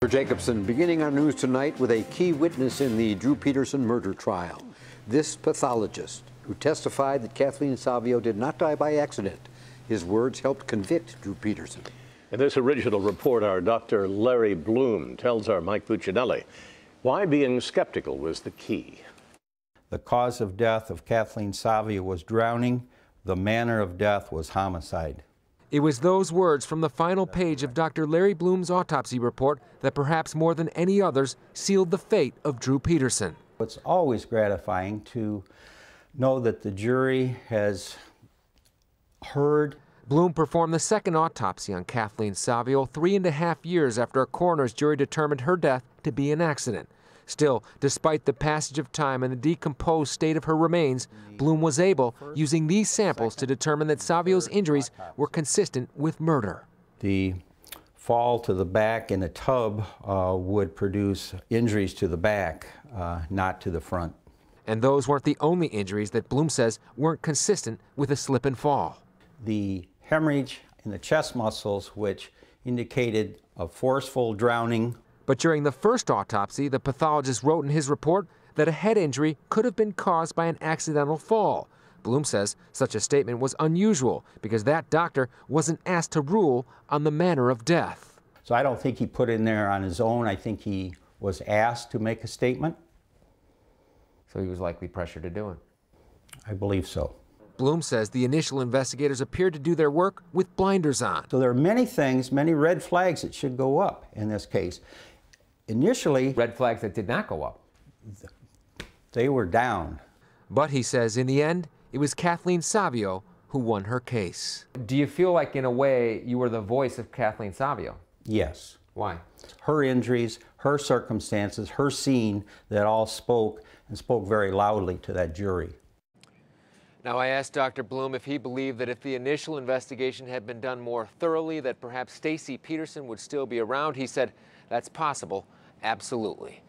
Jacobson, beginning our news tonight with a key witness in the Drew Peterson murder trial. This pathologist who testified that Kathleen Savio did not die by accident. His words helped convict Drew Peterson. In this original report, our Dr. Larry Blum tells our Mike Puccinelli why being skeptical was the key. The cause of death of Kathleen Savio was drowning. The manner of death was homicide. It was those words from the final page of Dr. Larry Blum's autopsy report that perhaps more than any others sealed the fate of Drew Peterson. It's always gratifying to know that the jury has heard. Blum performed the second autopsy on Kathleen Savio 3.5 years after a coroner's jury determined her death to be an accident. Still, despite the passage of time and the decomposed state of her remains, Blum was able, using these samples, to determine that Savio's injuries were consistent with murder. The fall to the back in a tub would produce injuries to the back, not to the front. And those weren't the only injuries that Blum says weren't consistent with a slip and fall. The hemorrhage in the chest muscles, which indicated a forceful drowning. But during the first autopsy, the pathologist wrote in his report that a head injury could have been caused by an accidental fall. Blum says such a statement was unusual because that doctor wasn't asked to rule on the manner of death. So I don't think he put in there on his own. I think he was asked to make a statement. So he was likely pressured to do it. I believe so. Blum says the initial investigators appeared to do their work with blinders on. So there are many things, many red flags that should go up in this case. Initially, red flags that did not go up. They were down. But he says in the end, it was Kathleen Savio who won her case. Do you feel like, in a way, you were the voice of Kathleen Savio? Yes. Why? Her injuries, her circumstances, her scene, that all spoke, and spoke very loudly to that jury. Now, I asked Dr. Blum if he believed that if the initial investigation had been done more thoroughly, that perhaps Stacey Peterson would still be around. He said, that's possible, absolutely.